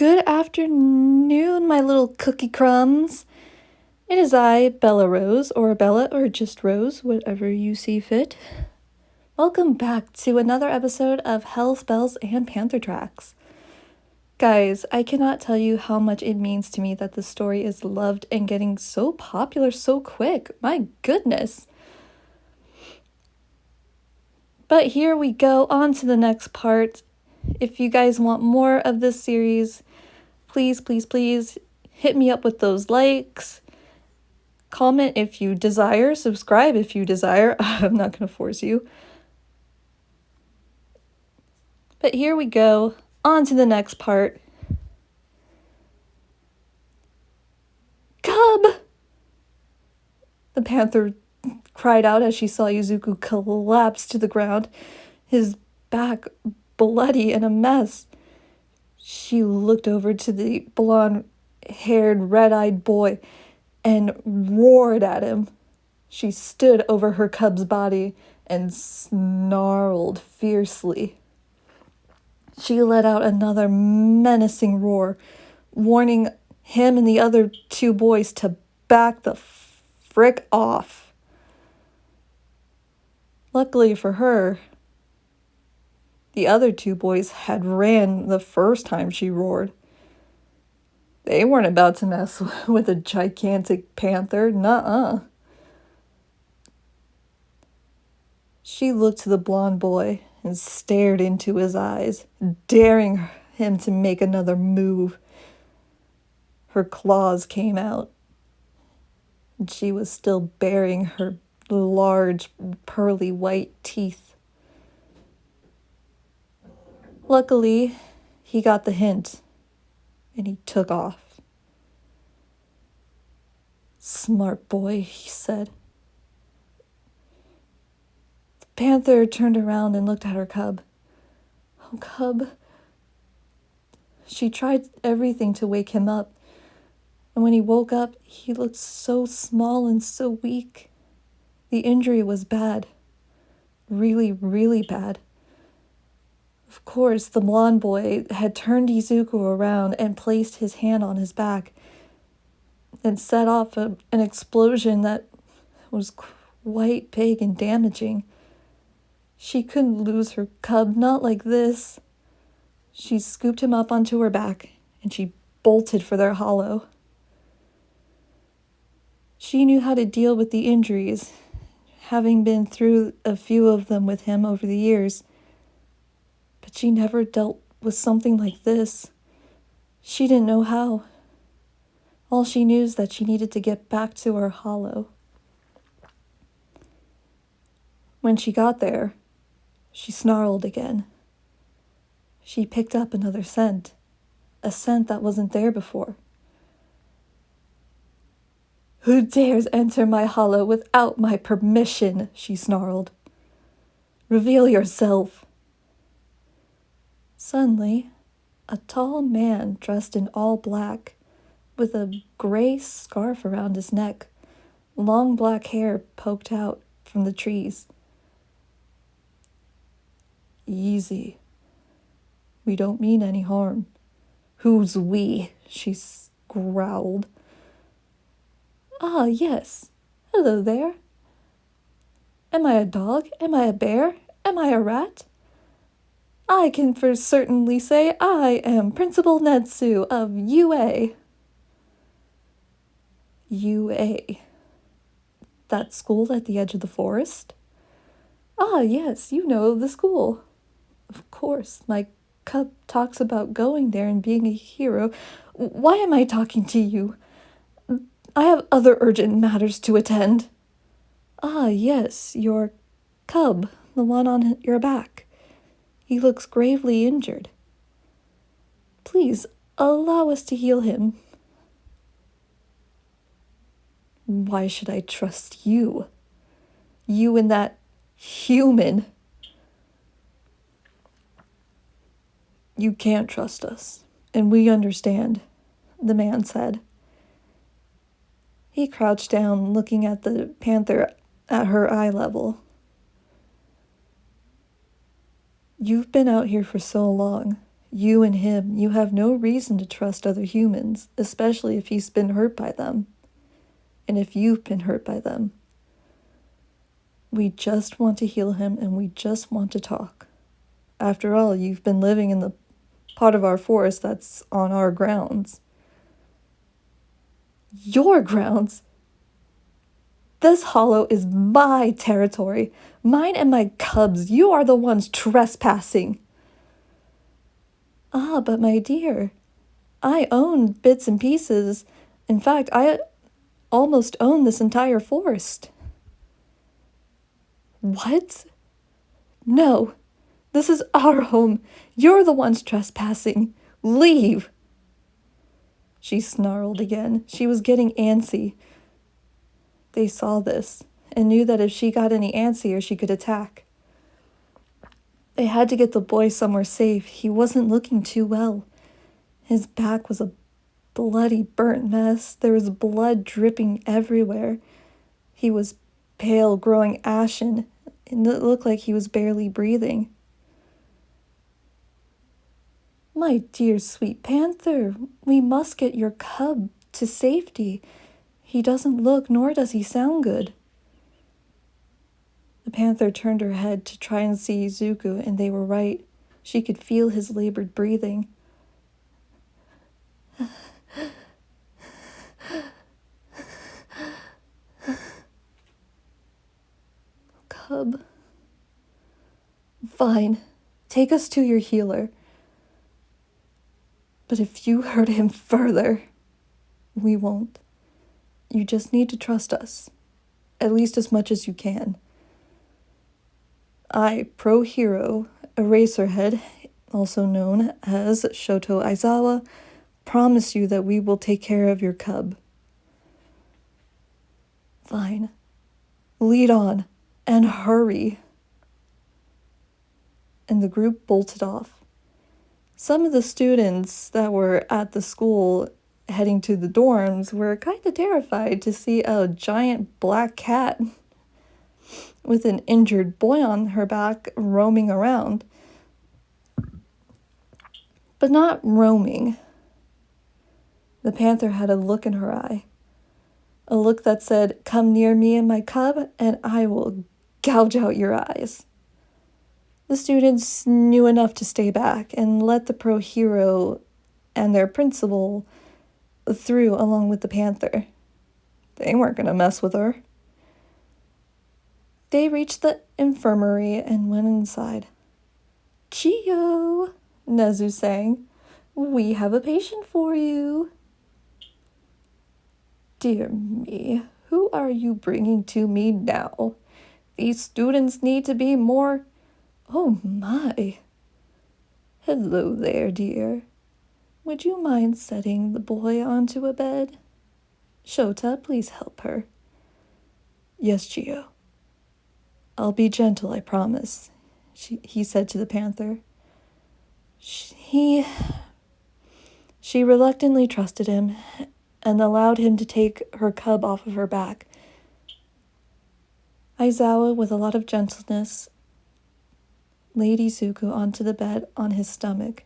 Good afternoon, my little cookie crumbs. It is I, Bella Rose, or Bella, or just Rose, whatever you see fit. Welcome back to another episode of Hell's Bells and Panther Tracks. Guys, I cannot tell you how much it means to me that the story is loved and getting so popular so quick. My goodness. But here we go, on to the next part. If you guys want more of this series, please hit me up with those likes. Comment if you desire, subscribe if you desire. I'm not going to force you. But here we go, on to the next part. Cub! The panther cried out as she saw Yuzuku collapse to the ground, his back bloody and a mess. She looked over to the blonde-haired, red-eyed boy and roared at him. She stood over her cub's body and snarled fiercely. She let out another menacing roar, warning him and the other two boys to back the frick off. Luckily for her, the other two boys had ran the first time she roared. They weren't about to mess with a gigantic panther, nuh-uh. She looked to the blonde boy and stared into his eyes, daring him to make another move. Her claws came out, and she was still baring her large, pearly white teeth. Luckily, he got the hint, and he took off. "Smart boy," he said. The panther turned around and looked at her cub. "Oh, cub." She tried everything to wake him up, and when he woke up, he looked so small and so weak. The injury was bad. Really, really bad. Of course, the blonde boy had turned Izuku around and placed his hand on his back and set off an explosion that was quite big and damaging. She couldn't lose her cub, not like this. She scooped him up onto her back and she bolted for their hollow. She knew how to deal with the injuries, having been through a few of them with him over the years. But she never dealt with something like this. She didn't know how. All she knew is that she needed to get back to her hollow. When she got there, she snarled again. She picked up another scent, a scent that wasn't there before. "Who dares enter my hollow without my permission?" she snarled. "Reveal yourself." Suddenly, a tall man dressed in all black, with a gray scarf around his neck, long black hair poked out from the trees. "Easy. We don't mean any harm." "Who's we?" she growled. "Ah, yes. Hello there. Am I a dog? Am I a bear? Am I a rat? I can for certainly say I am Principal Netsu of UA. UA. That school at the edge of the forest? Ah, yes, you know the school. Of course, my cub talks about going there and being a hero. Why am I talking to you? I have other urgent matters to attend." "Ah, yes, your cub, the one on your back. He looks gravely injured. Please, allow us to heal him." "Why should I trust you? You and that human." "You can't trust us, and we understand," the man said. He crouched down, looking at the panther at her eye level. "You've been out here for so long. You and him, you have no reason to trust other humans, especially if he's been hurt by them. And if you've been hurt by them. We just want to heal him, and we just want to talk. After all, you've been living in the part of our forest that's on our grounds. Your grounds? This hollow is my territory. Mine and my cubs. You are the ones trespassing. Ah, but my dear, I own bits and pieces. In fact, I almost own this entire forest. What? No, this is our home. You're the ones trespassing. Leave. She snarled again. She was getting antsy. They saw this and knew that if she got any antsier, she could attack. They had to get the boy somewhere safe. He wasn't looking too well. His back was a bloody, burnt mess. There was blood dripping everywhere. He was pale, growing ashen, and it looked like he was barely breathing. My dear sweet Panther, we must get your cub to safety. He doesn't look nor does he sound good. The panther turned her head to try and see Zuko, and they were right. She could feel his labored breathing. Cub. Fine. Take us to your healer. But if you hurt him further, we won't. You just need to trust us, at least as much as you can. I, Pro Hero, Eraserhead, also known as Shoto Aizawa, promise you that we will take care of your cub. Fine. Lead on, and hurry. And the group bolted off. Some of the students that were at the school heading to the dorms were kind of terrified to see a giant black cat with an injured boy on her back roaming around. But not roaming. The panther had a look in her eye. A look that said, "Come near me and my cub, and I will gouge out your eyes." The students knew enough to stay back and let the pro hero and their principal through along with the panther. They weren't going to mess with her. They reached the infirmary and went inside. "Chio," Nezu sang, "we have a patient for you." Dear me, who are you bringing to me now? These students need to be more... Oh my. Hello there, dear. Would you mind setting the boy onto a bed? Shota, please help her. Yes, Chio. I'll be gentle, I promise, he said to the panther. She reluctantly trusted him and allowed him to take her cub off of her back. Aizawa, with a lot of gentleness, laid Izuku onto the bed on his stomach.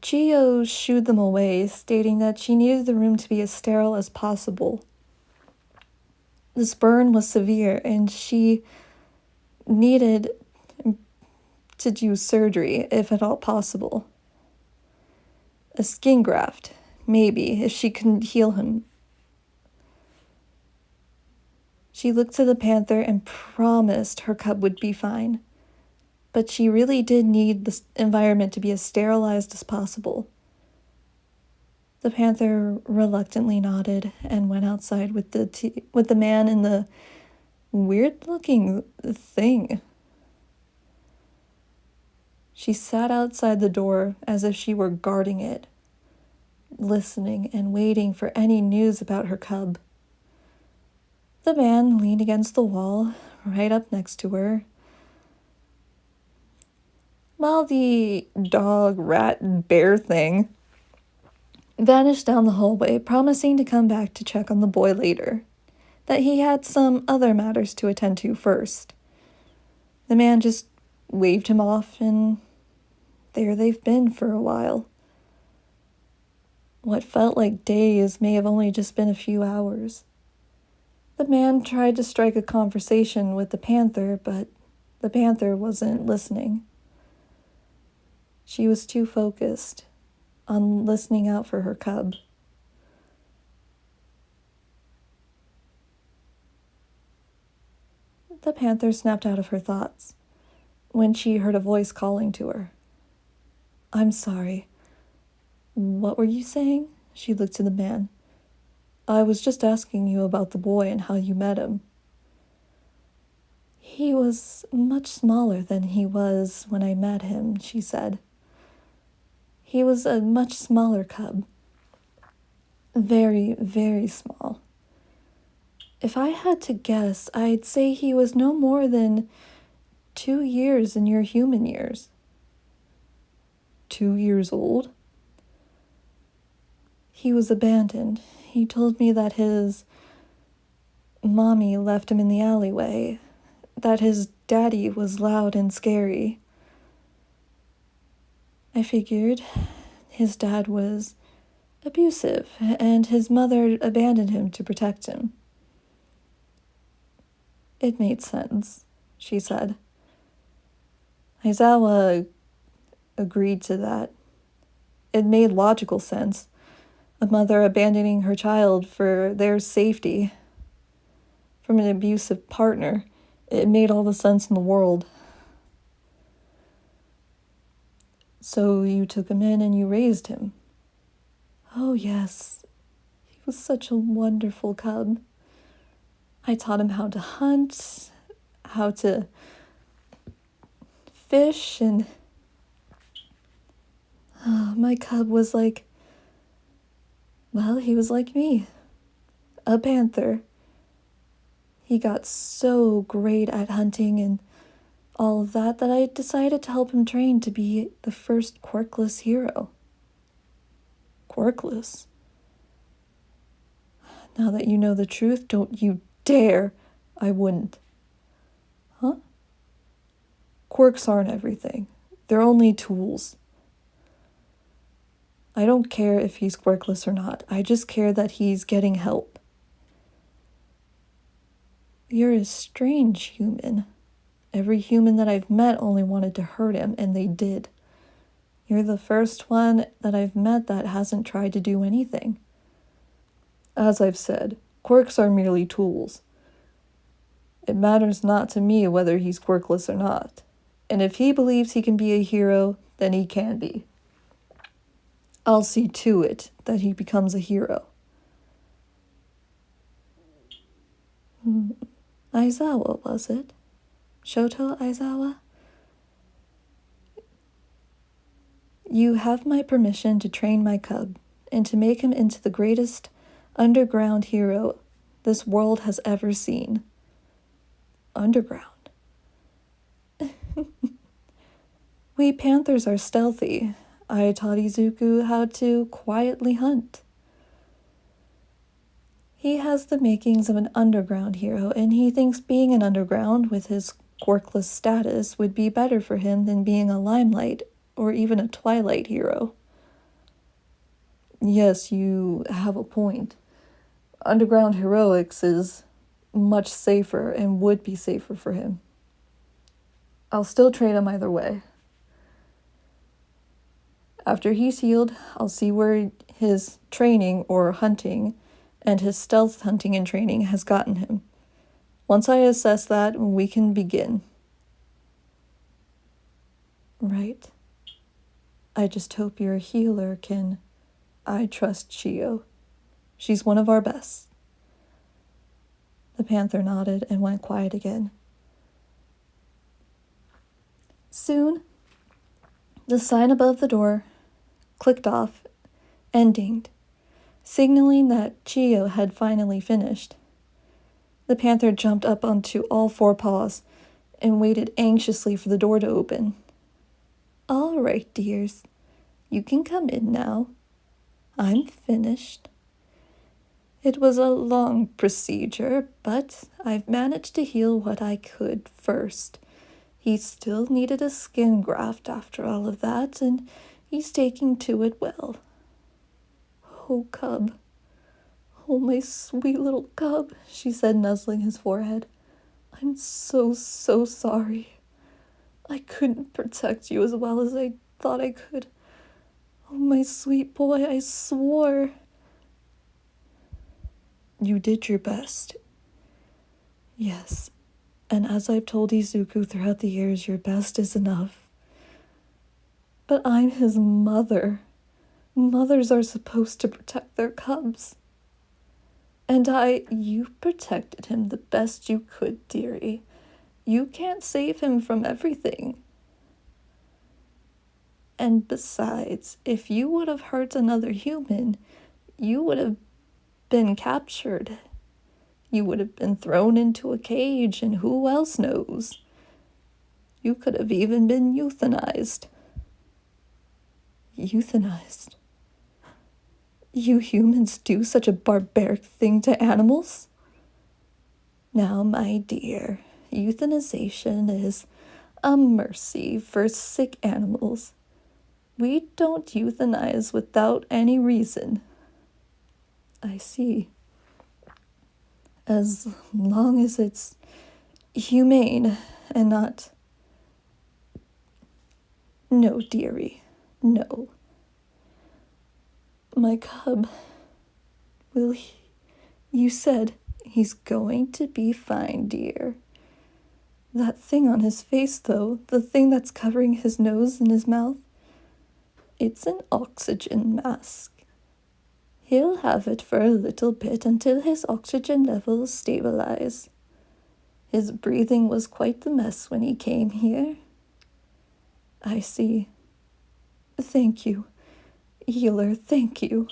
Chio shooed them away, stating that she needed the room to be as sterile as possible. This burn was severe, and she needed to do surgery, if at all possible. A skin graft, maybe, if she couldn't heal him. She looked to the panther and promised her cub would be fine. But she really did need the environment to be as sterilized as possible. The panther reluctantly nodded and went outside with the man in the weird-looking thing. She sat outside the door as if she were guarding it, listening and waiting for any news about her cub. The man leaned against the wall, right up next to her, while the dog, rat, bear thing vanished down the hallway, promising to come back to check on the boy later, that he had some other matters to attend to first. The man just waved him off and there they've been for a while. What felt like days may have only just been a few hours. The man tried to strike a conversation with the panther, but the panther wasn't listening. She was too focused on listening out for her cub. The panther snapped out of her thoughts when she heard a voice calling to her. "I'm sorry. What were you saying?" She looked to the man. "I was just asking you about the boy and how you met him." "He was much smaller than he was when I met him," she said. "He was a much smaller cub. Very, very small. If I had to guess, I'd say he was no more than 2 years in your human years." 2 years old? "He was abandoned. He told me that his mommy left him in the alleyway, that his daddy was loud and scary. I figured his dad was abusive, and his mother abandoned him to protect him." "It made sense," she said. Aizawa agreed to that. It made logical sense. A mother abandoning her child for their safety from an abusive partner. It made all the sense in the world. "So you took him in and you raised him?" "Oh, yes. He was such a wonderful cub. I taught him how to hunt, how to fish, and my cub was like, well, he was like me, a panther. He got so great at hunting and all of that I decided to help him train to be the first quirkless hero." "Quirkless? Now that you know the truth, don't you dare." "I wouldn't." "Huh?" "Quirks aren't everything. They're only tools. I don't care if he's quirkless or not. I just care that he's getting help." "You're a strange human. Every human that I've met only wanted to hurt him, and they did. You're the first one that I've met that hasn't tried to do anything." "As I've said, quirks are merely tools. It matters not to me whether he's quirkless or not. And if he believes he can be a hero, then he can be. I'll see to it that he becomes a hero." Aizawa, was it? Shoto Aizawa? "You have my permission to train my cub and to make him into the greatest underground hero this world has ever seen." "Underground?" "We panthers are stealthy. I taught Izuku how to quietly hunt. He has the makings of an underground hero, and he thinks being an underground with his quirkless status would be better for him than being a limelight or even a twilight hero." "Yes, you have a point. Underground heroics is much safer and would be safer for him. I'll still train him either way. After he's healed, I'll see where his training or hunting and his stealth hunting and training has gotten him. Once I assess that, we can begin." "Right. I just hope your healer can..." "I trust Chio. She's one of our best." The panther nodded and went quiet again. Soon, the sign above the door clicked off and dinged, signaling that Chio had finally finished. The panther jumped up onto all 4 paws and waited anxiously for the door to open. "All right, dears. You can come in now. I'm finished. It was a long procedure, but I've managed to heal what I could first. He still needed a skin graft after all of that, and he's taking to it well. Oh, cub. Oh, my sweet little cub, she said, nuzzling his forehead. I'm so sorry. I couldn't protect you as well as I thought I could. Oh, my sweet boy, I swore. You did your best. Yes, and as I've told Izuku throughout the years, your best is enough. But I'm his mother. Mothers are supposed to protect their cubs. And you protected him the best you could, dearie. You can't save him from everything. And besides, if you would have hurt another human, you would have been captured. You would have been thrown into a cage, and who else knows? You could have even been euthanized. Euthanized? You humans do such a barbaric thing to animals? Now, my dear, euthanization is a mercy for sick animals. We don't euthanize without any reason. I see. As long as it's humane and not... No, dearie, no. My cub, you said he's going to be fine, dear. That thing on his face, though, the thing that's covering his nose and his mouth, it's an oxygen mask. He'll have it for a little bit until his oxygen levels stabilize. His breathing was quite the mess when he came here. I see. Thank you. Healer, thank you.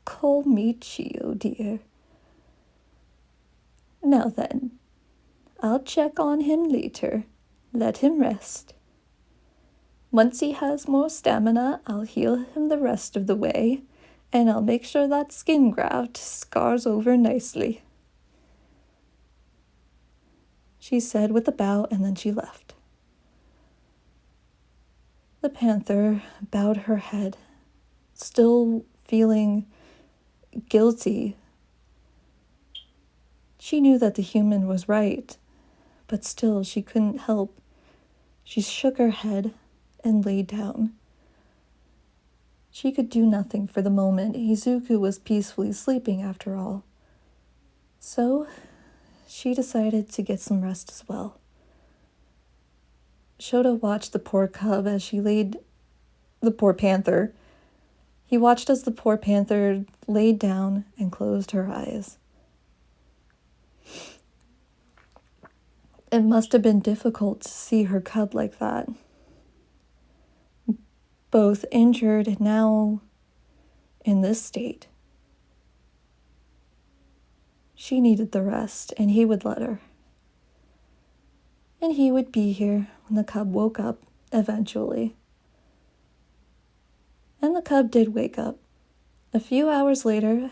Call me Chio, dear. Now then, I'll check on him later. Let him rest. Once he has more stamina, I'll heal him the rest of the way, and I'll make sure that skin graft scars over nicely. She said with a bow, and then she left. The panther bowed her head, still feeling guilty. She knew that the human was right, but still she couldn't help. She shook her head and lay down. She could do nothing for the moment. Izuku was peacefully sleeping after all. So she decided to get some rest as well. Shota watched the poor cub as she laid... The poor panther. He watched as the poor panther laid down and closed her eyes. It must have been difficult to see her cub like that. Both injured and now in this state. She needed the rest, and he would let her. And he would be here when the cub woke up, eventually. And the cub did wake up. A few hours later,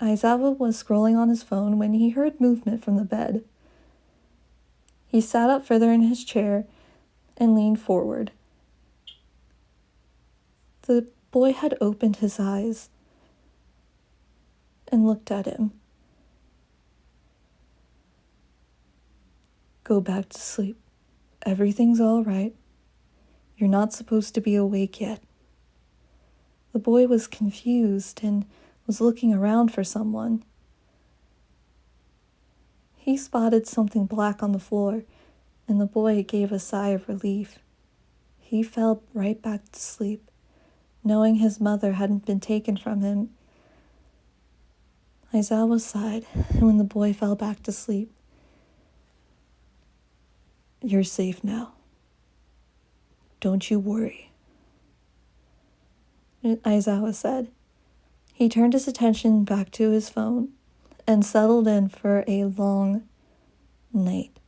Aizawa was scrolling on his phone when he heard movement from the bed. He sat up further in his chair and leaned forward. The boy had opened his eyes and looked at him. Go back to sleep. Everything's all right. You're not supposed to be awake yet. The boy was confused and was looking around for someone. He spotted something black on the floor, and the boy gave a sigh of relief. He fell right back to sleep, knowing his mother hadn't been taken from him. Aizawa sighed, and when the boy fell back to sleep, "You're safe now. Don't you worry," Aizawa said. He turned his attention back to his phone and settled in for a long night.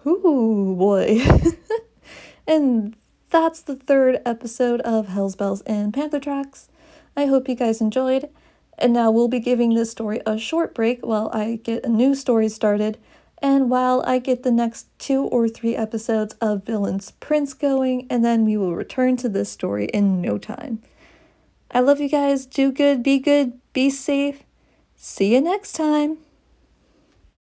Ooh, boy. And that's the third episode of Hell's Bells and Panther Tracks. I hope you guys enjoyed. And now we'll be giving this story a short break while I get a new story started. And while I get the next 2 or 3 episodes of Villain's Prince going, and then we will return to this story in no time. I love you guys. Do good, be safe. See you next time.